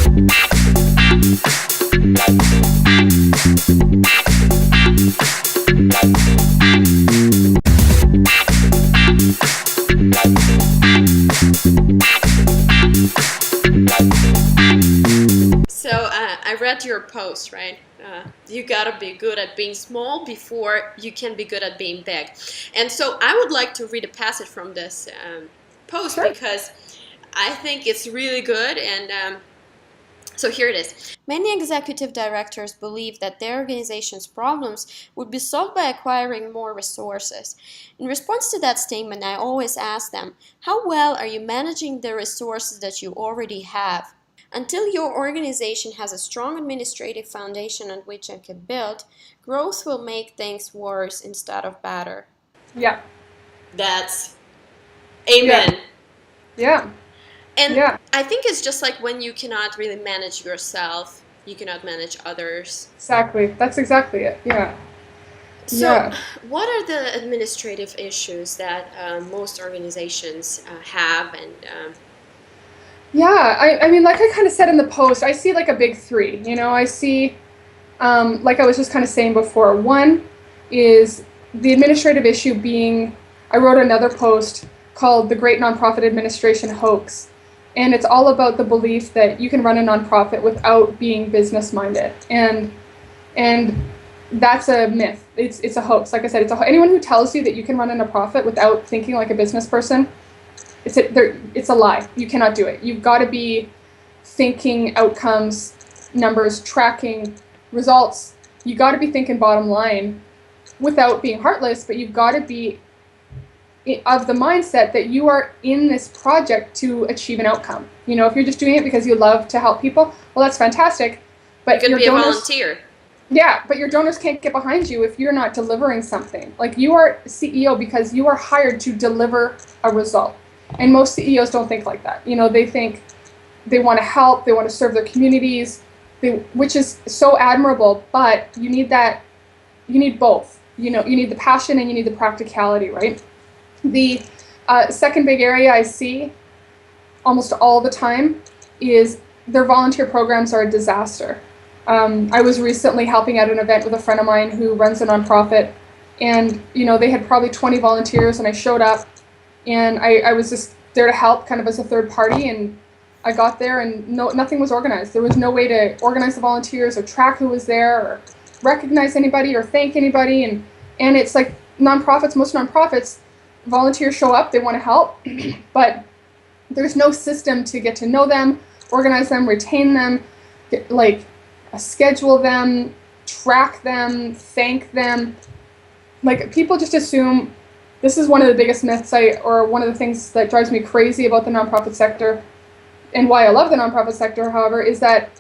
So I read your post, right? You gotta be good at being small before you can be good at being big. And so I would like to read a passage from this post Sure. because I think it's really good. And so here it is. Many executive directors believe that their organization's problems would be solved by acquiring more resources. In response to that statement, I always ask them, how well are you managing the resources that you already have? Until your organization has a strong administrative foundation on which it can build, growth will make things worse instead of better. Yeah. That's amen. Yeah. And Yeah. I think it's just like when you cannot really manage yourself, you cannot manage others. Exactly. That's exactly it. Yeah. So, what are the administrative issues that most organizations have? And Yeah, I mean, like I kind of said in the post, I see like a big three. I see, like I was just kind of saying before, one is the administrative issue being, I wrote another post called The Great Nonprofit Administration Hoax. And it's all about the belief that you can run a nonprofit without being business-minded. And that's a myth. It's a hoax. Like I said, anyone who tells you that you can run a nonprofit without thinking like a business person, it's a lie. You cannot do it. You've got to be thinking outcomes, numbers, tracking, results. You got to be thinking bottom line without being heartless, but you've got to be of the mindset that you are in this project to achieve an outcome. If you're just doing it because you love to help people, well, that's fantastic. But you can be a volunteer. Yeah, but your donors can't get behind you if you're not delivering something. Like, you are CEO because you are hired to deliver a result. And most CEOs don't think like that. They think they want to help, they want to serve their communities, which is so admirable, but you need both. You need the passion and you need the practicality, right? The second big area I see almost all the time is their volunteer programs are a disaster. I was recently helping at an event with a friend of mine who runs a nonprofit, and they had probably 20 volunteers, and I showed up, and I was just there to help, kind of as a third party, and I got there, and nothing was organized. There was no way to organize the volunteers or track who was there or recognize anybody or thank anybody, and it's like most nonprofits, volunteers show up, they want to help, but there's no system to get to know them, organize them, retain them, schedule them, track them, thank them. Like, people just assume, this is one of the biggest myths or one of the things that drives me crazy about the nonprofit sector, and why I love the nonprofit sector, however, is that,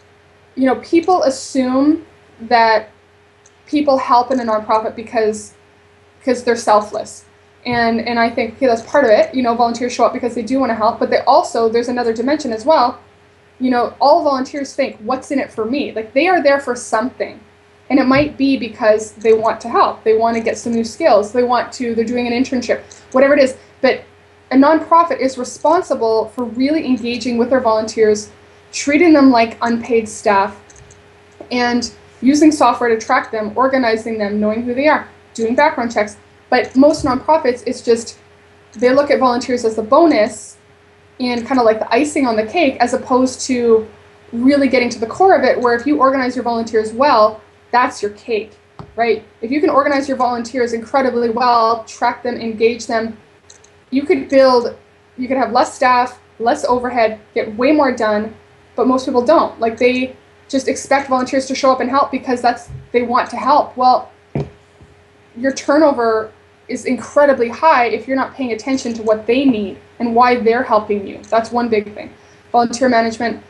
people assume that people help in a nonprofit because they're selfless. And I think, okay, that's part of it. Volunteers show up because they do want to help, but there's another dimension as well. All volunteers think, what's in it for me? Like, they are there for something. And it might be because they want to help. They want to get some new skills. They're doing an internship, whatever it is. But a nonprofit is responsible for really engaging with their volunteers, treating them like unpaid staff, and using software to track them, organizing them, knowing who they are, doing background checks. But most nonprofits, it's just, they look at volunteers as the bonus and kind of like the icing on the cake, as opposed to really getting to the core of it, where if you organize your volunteers well, that's your cake, right? If you can organize your volunteers incredibly well, track them, engage them, you could have less staff, less overhead, get way more done, but most people don't. Like, they just expect volunteers to show up and help because they want to help. Well, your turnover is incredibly high if you're not paying attention to what they need and why they're helping you. That's one big thing. Volunteer management,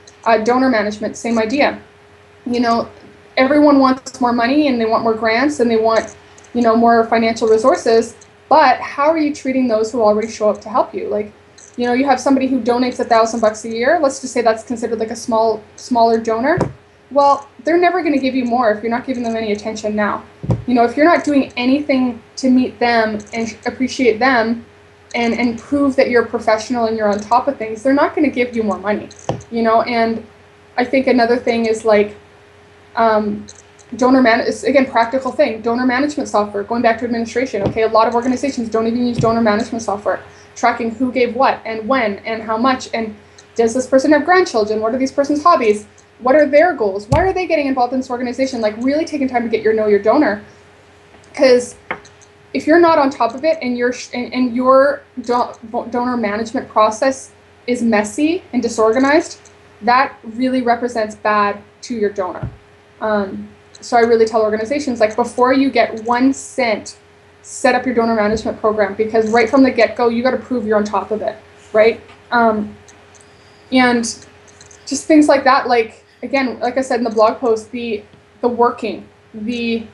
donor management, same idea. Everyone wants more money and they want more grants and they want, more financial resources, but how are you treating those who already show up to help you? Like, you have somebody who donates $1,000 a year. Let's just say that's considered like a smaller donor. Well, they're never going to give you more if you're not giving them any attention now. If you're not doing anything to meet them and appreciate them and prove that you're a professional and you're on top of things, they're not going to give you more money. And I think another thing is like it's again practical thing. Donor management software. Going back to administration. Okay, a lot of organizations don't even use donor management software, tracking who gave what and when and how much, and does this person have grandchildren? What are these person's hobbies? What are their goals? Why are they getting involved in this organization? Like really taking time to get know your donor, because if you're not on top of it and your donor management process is messy and disorganized, that really represents bad to your donor. So I really tell organizations, like, before you get 1 cent, set up your donor management program, because right from the get-go, you got to prove you're on top of it, right? And just things like that, like, again, like I said in the blog post, the working, the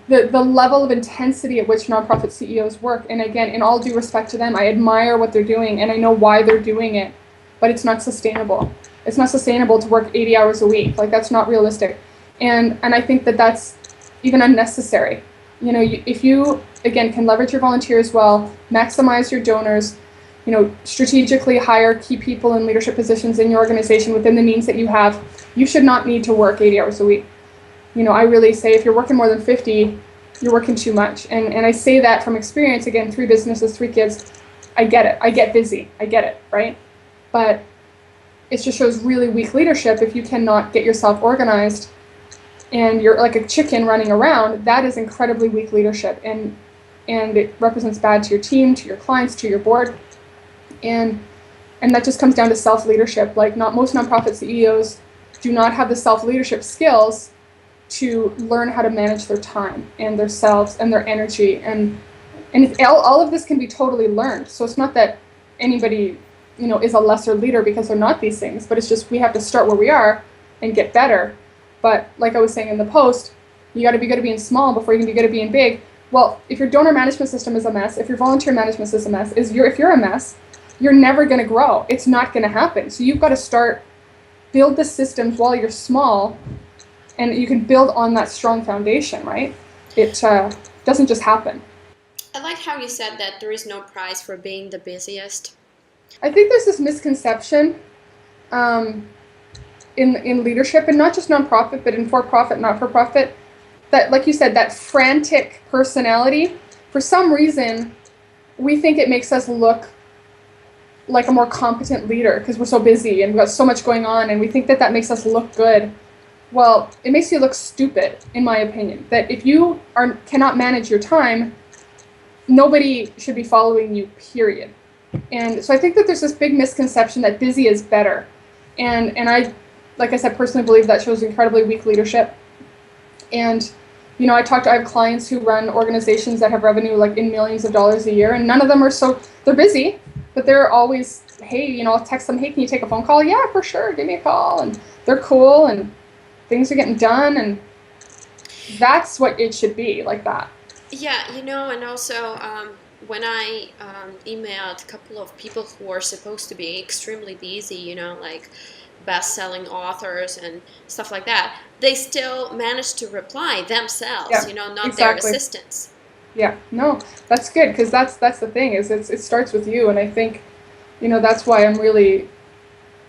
level of intensity at which nonprofit CEOs work. And again, in all due respect to them, I admire what they're doing and I know why they're doing it, but it's not sustainable. It's not sustainable to work 80 hours a week. Like, that's not realistic. And I think that that's even unnecessary. You know, if you, again, can leverage your volunteers well, maximize your donors, you know, strategically hire key people in leadership positions in your organization within the means that you have, you should not need to work 80 hours a week. You know, I really say if you're working more than 50, you're working too much. And I say that from experience. Again, 3 businesses, 3 kids. I get it. I get busy. I get it, right? But it just shows really weak leadership if you cannot get yourself organized and you're like a chicken running around. That is incredibly weak leadership, and it represents bad to your team, to your clients, to your board, and that just comes down to self-leadership. Like, not most nonprofit CEOs do not have the self-leadership skills to learn how to manage their time and themselves and their energy, and all of this can be totally learned. So it's not that anybody, you know, is a lesser leader because they're not these things, but it's just we have to start where we are and get better. But like I was saying in the post, you got to be good at being small before you can be good at being big. Well, if your donor management system is a mess, if your volunteer management system is a mess, if you're a mess, you're never going to grow. It's not going to happen. So you've got to build the systems while you're small, and you can build on that strong foundation, right? It doesn't just happen. I like how you said that there is no prize for being the busiest. I think there's this misconception in leadership, and not just nonprofit, but in for-profit, not-for-profit, that, like you said, that frantic personality, for some reason, we think it makes us look like a more competent leader because we're so busy and we've got so much going on, and we think that makes us look good. Well, it makes you look stupid, in my opinion. That if you cannot manage your time, nobody should be following you, period. And so I think that there's this big misconception that busy is better. And I, like I said, personally believe that shows incredibly weak leadership. And, you know, I have clients who run organizations that have revenue like in millions of dollars a year, and none of them are they're busy, but they're always, hey, you know, I'll text them, hey, can you take a phone call? Yeah, for sure, give me a call. And they're cool, and things are getting done, and that's what it should be, like that. Yeah, you know, and also when I emailed a couple of people who are supposed to be extremely busy, you know, like best-selling authors and stuff like that, they still managed to reply themselves, Yeah, you know, not exactly. their assistants. Yeah, no, that's good, because that's the thing, is it starts with you, and I think, you know, that's why I've really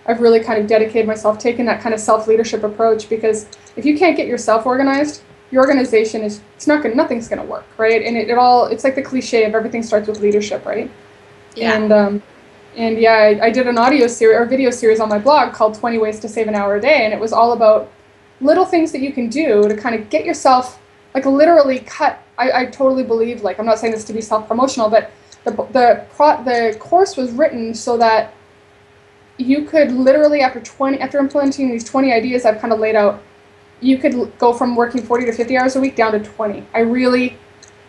kind of dedicated myself, taking that kind of self-leadership approach, because if you can't get yourself organized, your organization nothing's going to work, right? And it's like the cliche of everything starts with leadership, right? Yeah. And yeah, I did an audio series or video series on my blog called 20 Ways to Save an Hour a Day, and it was all about little things that you can do to kind of get yourself, like, literally cut. I totally believe, like, I'm not saying this to be self-promotional, but the course was written so that you could literally, after implementing these 20 ideas I've kind of laid out, you could go from working 40 to 50 hours a week down to 20. I really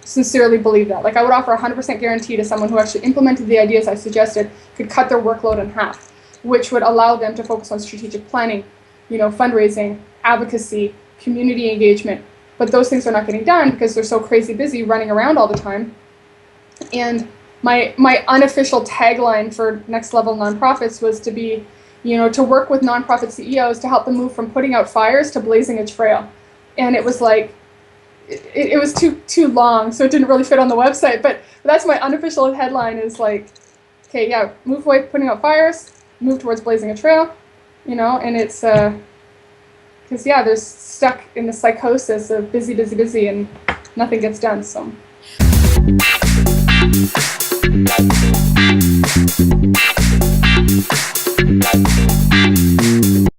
sincerely believe that. Like, I would offer 100% guarantee to someone who actually implemented the ideas I suggested could cut their workload in half, which would allow them to focus on strategic planning, you know, fundraising, advocacy, community engagement. But those things are not getting done because they're so crazy busy running around all the time. And my unofficial tagline for Next Level Nonprofits was to be, you know, to work with nonprofit CEOs to help them move from putting out fires to blazing a trail. And it was like, it was too long, so it didn't really fit on the website. But that's my unofficial headline, is like, okay, yeah, move away putting out fires, move towards blazing a trail. and it's because they're stuck in the psychosis of busy, busy, busy, and nothing gets done. So.